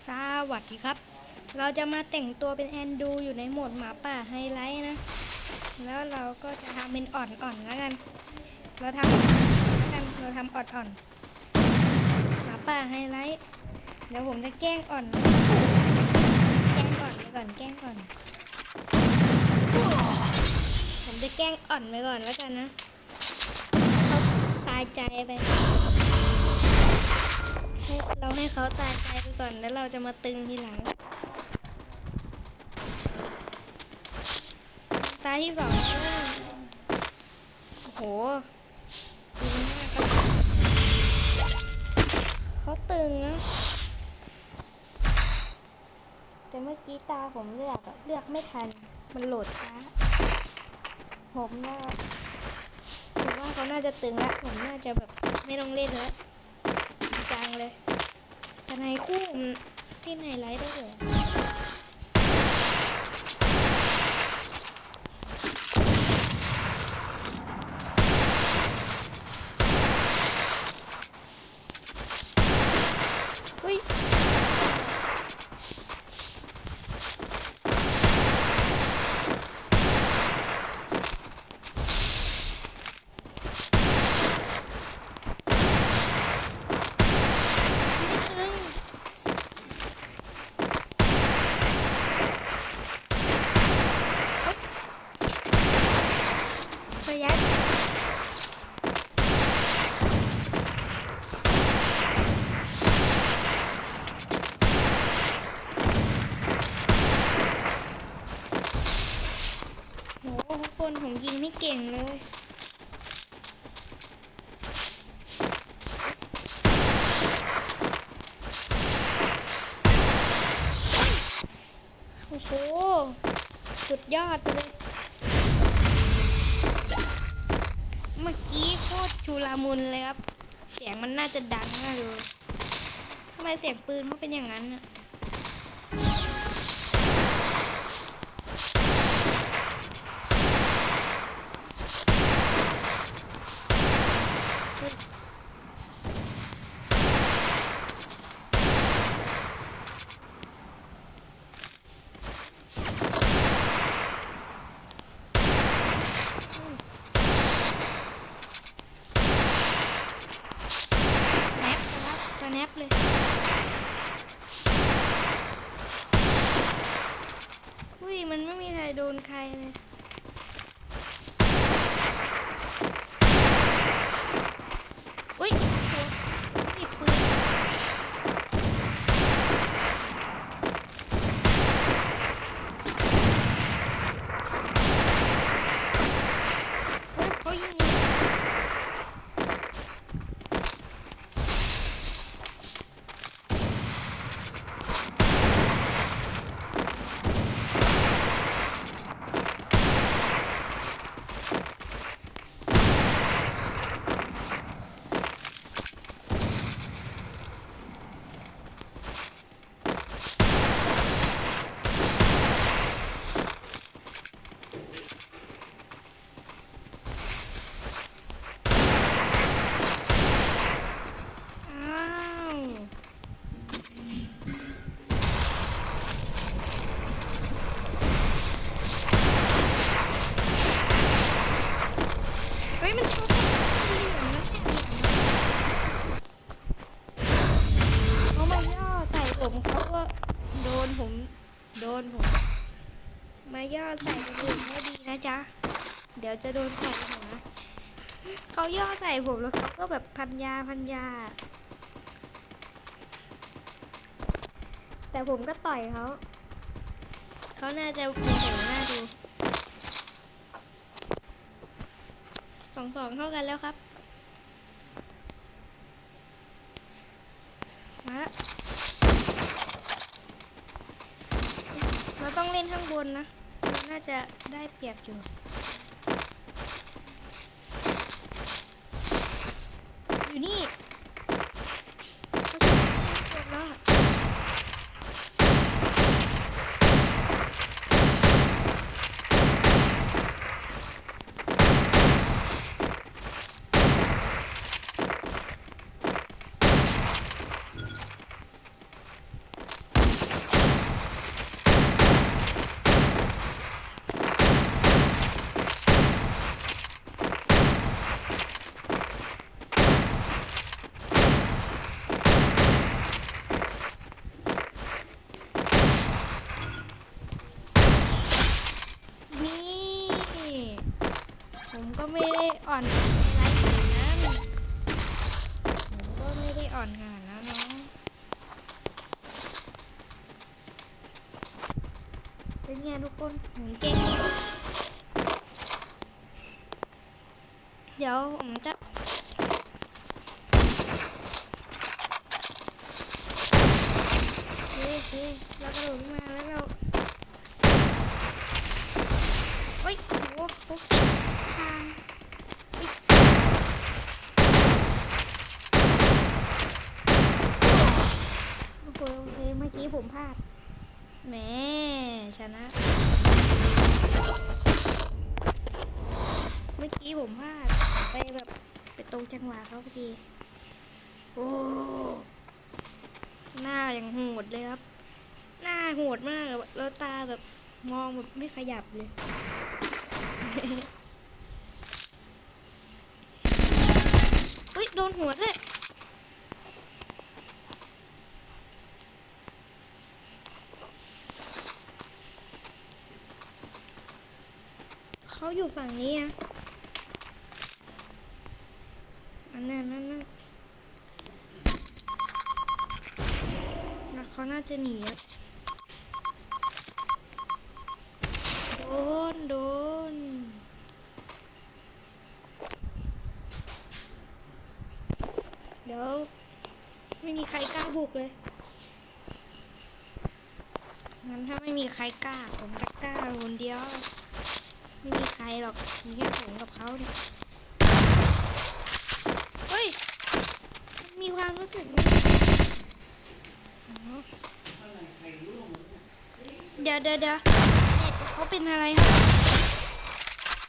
สวัสดีครับเราจะมาแต่งตัวเป็นแอนดูอยู่ในโหมดหมาป่าไฮไลท์นะแล้วเราก็จะทำเป็นอ่อนๆแล้วกันเราทำอ่อนๆหมาป่าไฮไลท์เดี๋ยวผมจะแกล้งอ่อนผมจะแกล้งอ่อนไปก่อนแล้วกันนะเขาตายใจไปให้เขาตายใจไปก่อนแล้วเราจะมาตึงทีหลังตาที่สองโอ้โหตึงมากครับเขาตึงนะแต่เมื่อกี้ตาผมเลือกไม่ทันมันโหลดช้าผมว่าเขาน่าจะตึงแล้วผมน่าจะแบบไม่ต้องเล่นแล้วจังเลยสไนคู่ที่ไหนไลท์ได้เลยอุ้ยระยะโหทุกคนผมยิงไม่เก่งเลยโอ้โหสุดยอดไปเลยเมื่อกี้โคตรชุลมุนเลยครับเสียงมันน่าจะดังมากเลยทำไมเสียงปืนมันเป็นอย่างนั้นอะสแนปเลยอุ้ยมันไม่มีใครโดนใครเลยอุ้ยนี่ปืนเขายิงอ้าวเฮ้ยมันชอบเหลืองนะเขามาย่อใส่ผมเขาก็โดนผมมาย่อใส่คนอื่นไม่ดีนะจ๊ะเดี๋ยวจะโดนใส่หัวเขาย่อใส่ผมแล้วเขาก็แบบพันยาแต่ผมก็ต่อยเขาน่าจะโมโหน่าดู2-2เท่ากันแล้วครับมาเราต้องเล่นข้างบนนะเราน่าจะได้เปรียบอยู่นี่เขาจะจบแล้ว เนี่ยทุกคนผมเก่งเดี๋ยวผมจะเฮ้ยแล้วกระโดดขึ้นมาแล้วเราเฮ้ยโอ้โหทางโอเคเมื่อกี้ผมพลาดแหมชนะเมื่อกี้ผมพลาดไปแบบไปตรงจังหวะเขาพอดีโอ้หน้าอย่างโหดเลยครับหน้าโหดมากแล้วตาแบบมองแบบไม่ขยับเลย เฮ้ยโดนหัวเลยเขาอยู่ฝั่งนี้นะนั่นแล้วเขาน่าจะหนีอะโดนเดี๋ยวไม่มีใครกล้าบุกเลยงั้นถ้าไม่มีใครกล้าผมจะกล้าคนเดียวไม่มีใครหรอกมีแค่ผมกับเขาเนี่ยเฮ้ยมีความรู้สึกเดี๋ยวเขาเป็นอะไรครับ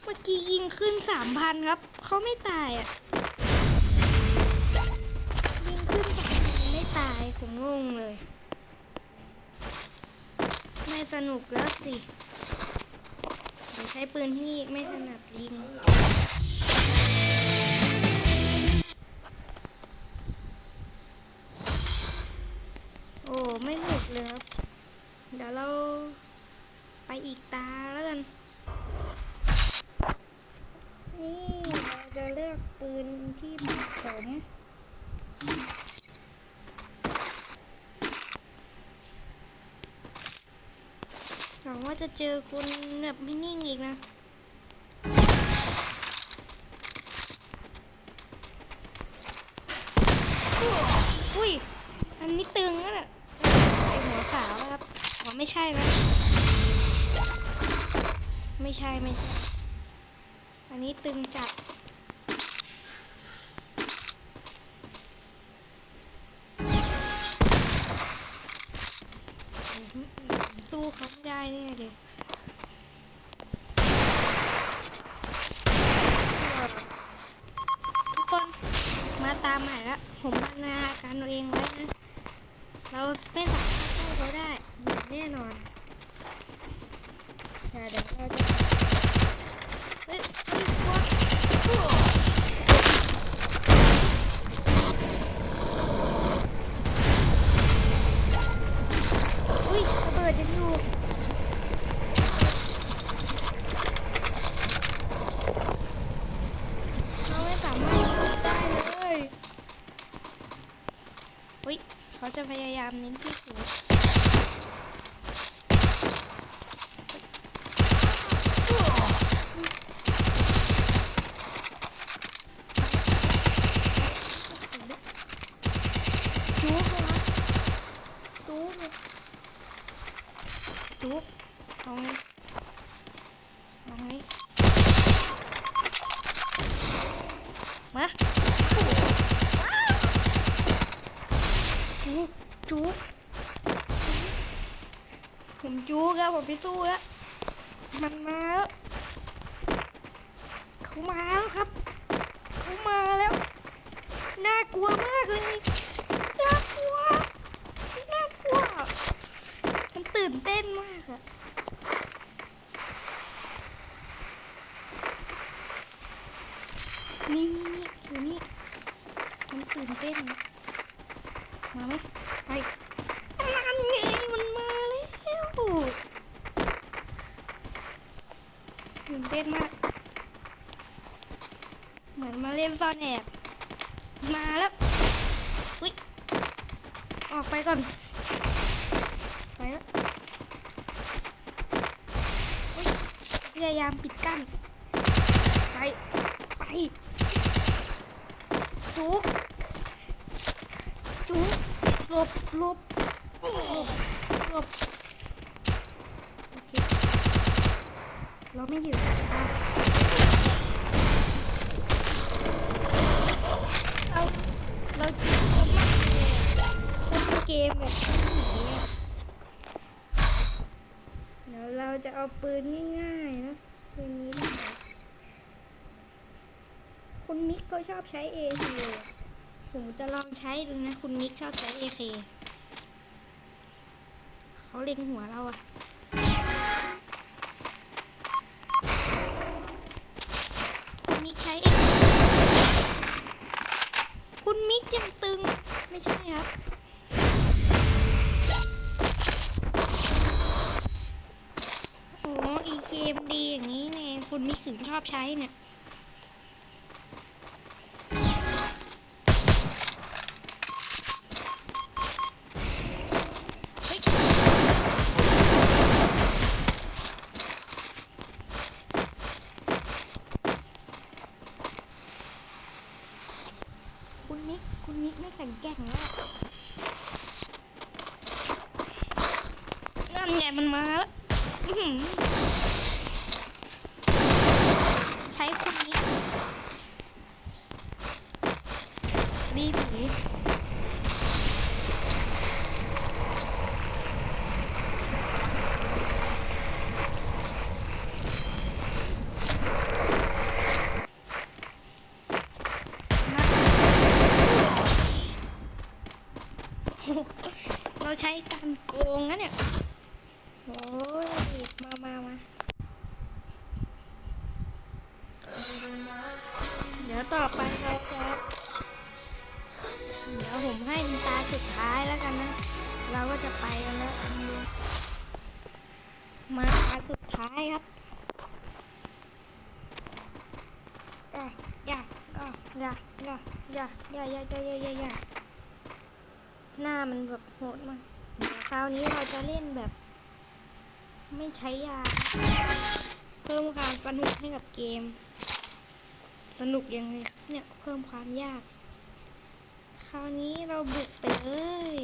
เมื่อกี้ยิงขึ้น 3,000 ครับเขาไม่ตายอ่ะยิงขึ้น 3,000ไม่ตายผมงงเลยไม่สนุกแล้วสิเดี๋ยวใช้ปืนที่นี่ไม่ถนัดยิงโอ้ไม่หนุกเลยครับเดี๋ยวเราไปอีกตาแล้วกันนี่เราจะเลือกปืนที่เหมาะสมหวังว่าจะเจอคนแบบไม่นิ่งอีกนะอุ้ยอันนี้ตึงแล้วน่ะไอหัวขาวครับอ๋อไม่ใช่นะไม่ใช่อันนี้ตึงจัดสู้เขาไม่ได้แน่เลยทุกคนมาตามใหม่ละผมพัฒนาการตัวเองไว้นะเราไม่สามารถสู้เขาได้อย่างแน่นอนเดี๋ยวเราจะเฮ้ยระเบิดจะอยู่เราไม่สามารถได้เลยเขาจะพยายามเน้นที่สูงจุ๊บเอาไงมาจุ๊บผมจุ๊บแล้วผมไปสู้แล้วมันมาแล้วเขามาแล้วครับเขามาแล้วน่ากลัวมากเลยน่ากลัวมันตื่นเต้นมากอะนี่อยู่นี่มันตื่นเต้นมาไหมไปนั่นไงมันมาแล้วตื่นเต้นมากเหมือนมาเล่นซ่อนแอบมาแล้วออกไปก่อนไปแล้ว ยายามปิดกั้นไปจุกหลบโอเคเราไม่อยู่เราจิตเขามากเลยเล่นเกมแบบนี้เดี๋ยวเราจะเอาปืนง่ายๆนะปืนนี้คุณมิกก็ชอบใช้ AK ผมจะลองใช้ดูนะคุณมิกชอบใช้ AK เขาเล็งหัวเราอะคุณมิกใช้ AK คุณมิกยังตึงไม่ใช่ครับโอ้ AK ดีอย่างนี้เนี่ยคุณมิกถึงชอบใช้เนี่ยคุณมิกไม่แข็งแกร่งแล้วนั่นไงมันมาแล้วใช้คุณมิกรีบหนีเราใช้การโกงนะเนี่ยโอ้ยมาเดี๋ยวต่อไปเราจะเดี๋ยวผมให้ตาสุดท้ายแล้วกันนะเราก็จะไปกันแล้วมาตาสุดท้ายครับอย่าหน้ามันแบบโหดมากเดี๋ยวคราวนี้เราจะเล่นแบบไม่ใช้ยาเพิ่มความสนุกให้กับเกมสนุกยังไงครับเนี่ยเพิ่มความยากคราวนี้เราบุกไปเลย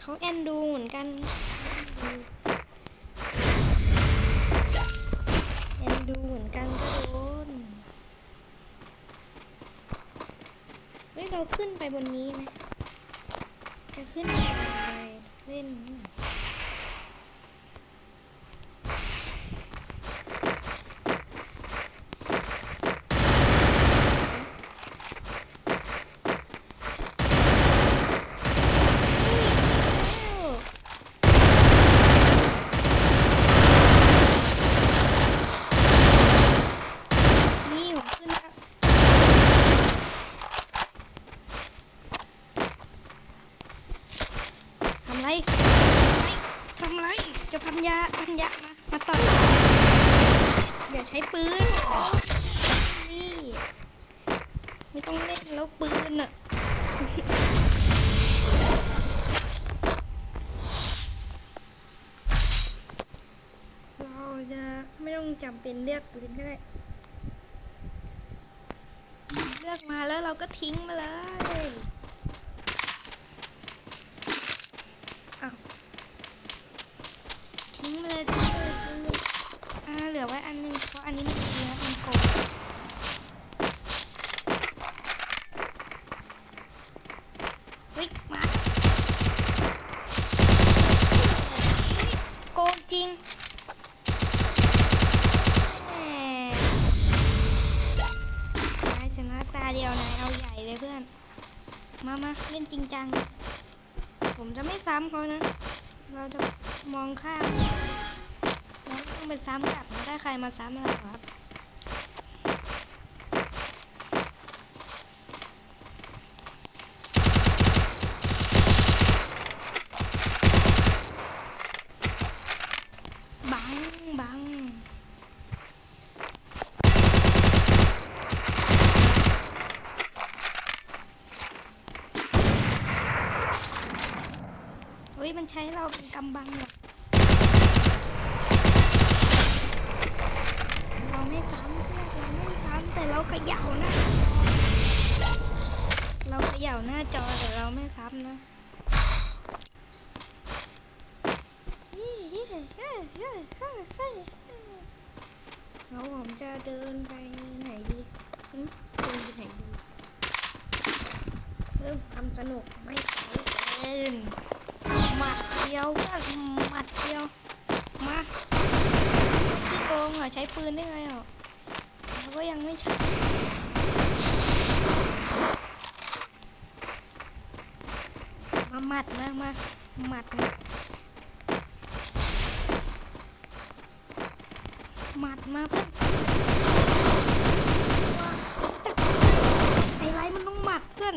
เขาแอนดูเหมือนกันก็โดนเฮ้ยเราขึ้นไปบนนี้ไหมจะขึ้นไปเล่นทำไรจะพันยามาต่ออย่าใช้ปืนนี่ไม่ต้องเล่นแล้วปืนอ่ะเราจะไม่ต้องจำเป็นเลือกปืนก็ได้เลือกมาแล้วเราก็ทิ้งมาเลยทิ้งเลยเหลือไว้อันนึงเพราะอันนี้มันดีนะมันโกงเฮ้ยมาโกงจริงนายชนะตาเดียวนายเอาใหญ่เลยเพื่อนมาเล่นจริงจังผมจะไม่ซ้ำเขานะเราจะมองข้ามเราต้องเป็นซ้ำกลับนะถ้าใครมาซ้ำเราครับบัง ฮ้ยมันใช้เราเป็นกำบังเหรอเราไม่ซ้ำเราไม่ซ้ำแต่เราเขย่านะเราเขย่าหน้าจอแต่เราไม่ซ้ำนะแล้วผมจะเดินไปไหนดีเดินไปไหนดีเริ่มทำสนุกไม่ใช่เล่นหมัดเดียวก็หมัดเดียวมาที่โกงอ่ะใช้ปืนได้ไงอ่ะเราก็ยังไม่ใช่มาหมัดมาหมัดนะหมัดมาเพื่อนไฮไลท์มันต้องหมัดเพื่อน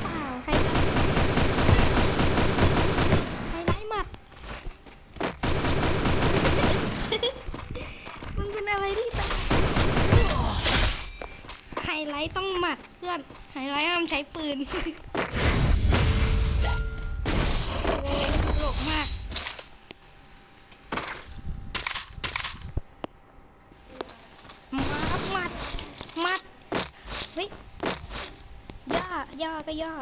เปล่าไฮไลท์หมัดมันเป็นอะไรที่ตายไฮไลท์ต้องหมัดเพื่อนไฮไลท์ห้ามใช้ปืนโอ้ตลกมากมัดเฮ้ยย่าก็ย่า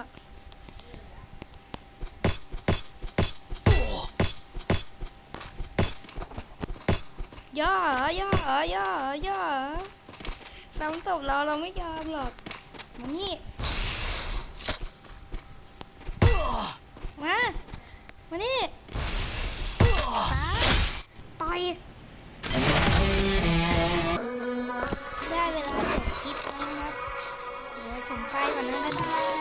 ซ้ำตบเราไม่ยอมหรอกมานี่มานี่ต่อยได้เวลาจบคลิปแล้วนะครับเดี๋ยวผมไปก่อนนะบ๊ายบาย